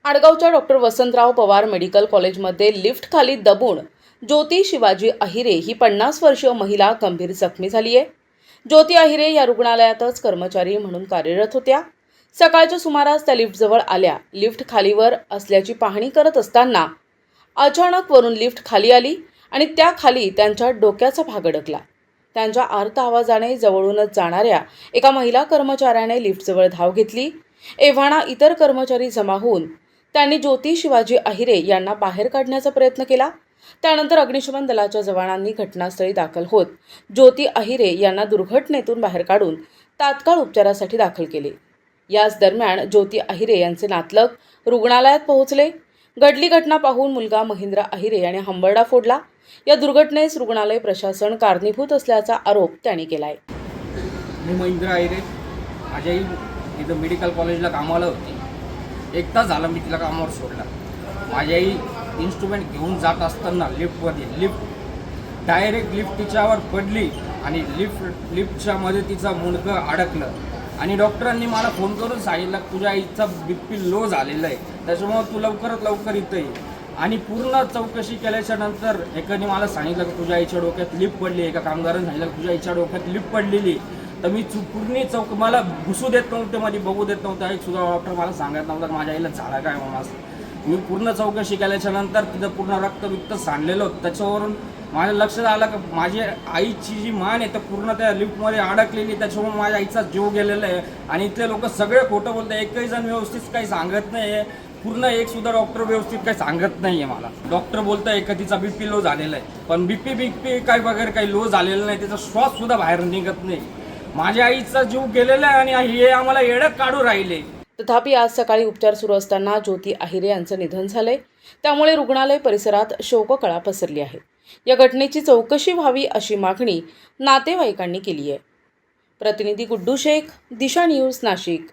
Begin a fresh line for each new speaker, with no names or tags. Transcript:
आडगावच्या doctor Vasantrao Pawar medical कॉलेजमध्ये lift खाली दबून ज्योती शिवाजी अहिरे ही 50 वर्षीय महिला गंभीर जखमी झाली आहे। ज्योती अहिरे या रुग्णालयातच कर्मचारी म्हणून कार्यरत होत्या। सकाळच्या सुमारास त्या लिफ्टजवळ आल्या। लिफ्ट खालीवर असल्याची पाहणी करत असताना अचानक वरून लिफ्ट खाली आली आणि त्या खाली त्यांच्या डोक्याचा भाग अडकला। त्यांच्या आर्त आवाजाने जवळूनच जाणाऱ्या एका महिला कर्मचाऱ्याने लिफ्टजवळ धाव घेतली। एव्हाना इतर कर्मचारी जमा होऊन त्यांनी ज्योती शिवाजी अहिरे यांना बाहेर काढण्याचा प्रयत्न केला। त्यानंतर अग्निशमन दलाच्या जवानांनी घटनास्थळी दाखल होत ज्योती अहिरे यांना दुर्घटनेतून बाहेर काढून तात्काळ उपचारासाठी दाखल केले। याच दरम्यान ज्योती अहिरे यांचे नातलग रुग्णालयात पोहोचले। घडली घटना पाहून मुलगा महेंद्र अहिरे याने हंबरडा फोडला। या दुर्घटनेस रुग्णालय प्रशासन कारणीभूत असल्याचा आरोप त्यांनी केलाय।
मी महेंद्र अहिरे, माझ्या इथं मेडिकल कॉलेजला कामाला होती। 1 तास झाला मी तिला कामावर सोडला। माझी आई इन्स्ट्रुमेंट घेऊन जात असताना लिफ्ट डायरेक्ट लिफ्ट तिच्यावर पडली आणि लिफ्टच्या मध्ये तिचा मुंडकं अडकलं आणि डॉक्टरांनी मला फोन करून सांगितलं तुझ्या आईचा BP लो झालेला आहे, त्याच्यामुळे तू लवकरात लवकर इथं ये। आणि पूर्ण चौकशी केल्याच्या नंतर एकाने मला सांगितलं की तुझ्या आईच्या डोक्यात लिफ्ट पडली आहे। एका कामगाराने सांगितलं तुझ्या आईच्या डोक्यात लिफ्ट पडलेली। तर मी पूर्ण मला घुसू देत नव्हते, मध्ये बघू देत नव्हता। एक सुद्धा डॉक्टर मला सांगत नव्हता की माझ्या आईला झाला काय म्हणून असं। मी पूर्ण चौकशी केल्याच्या नंतर तिथं पूर्ण रक्त सांडलेलं होतं। त्याच्यावरून माझ्या लक्षात आलं की माझी आईची जी मान आहे तर पूर्ण त्या लिफ्टमध्ये अडकलेली, त्याच्यामुळे माझ्या आईचा जीव गेलेला आहे। आणि इथले लोक सगळे खोटं बोलतात, एकही जण व्यवस्थित काही सांगत नाही आहे। पूर्ण एक सुद्धा डॉक्टर व्यवस्थित काही सांगत नाही आहे मला। डॉक्टर बोलताय की तिचा BP लो झालेला आहे, पण BP काय वगैरे काही लो झालेलं नाही, त्याचा श्वास सुद्धा बाहेर निघत नाही। माझ्या आईचा जीव गेलेला आहे आणि हे आम्हाला येडं काढू राहिले।
तथापि आज सकाळी उपचार सुरू असताना ज्योती अहिरे यांचं निधन झालंय। त्यामुळे रुग्णालय परिसरात शोककळा पसरली आहे। या घटनेची चौकशी व्हावी अशी मागणी नातेवाईकांनी केली आहे। प्रतिनिधी गुड्डू शेख, दिशा न्यूज, नाशिक।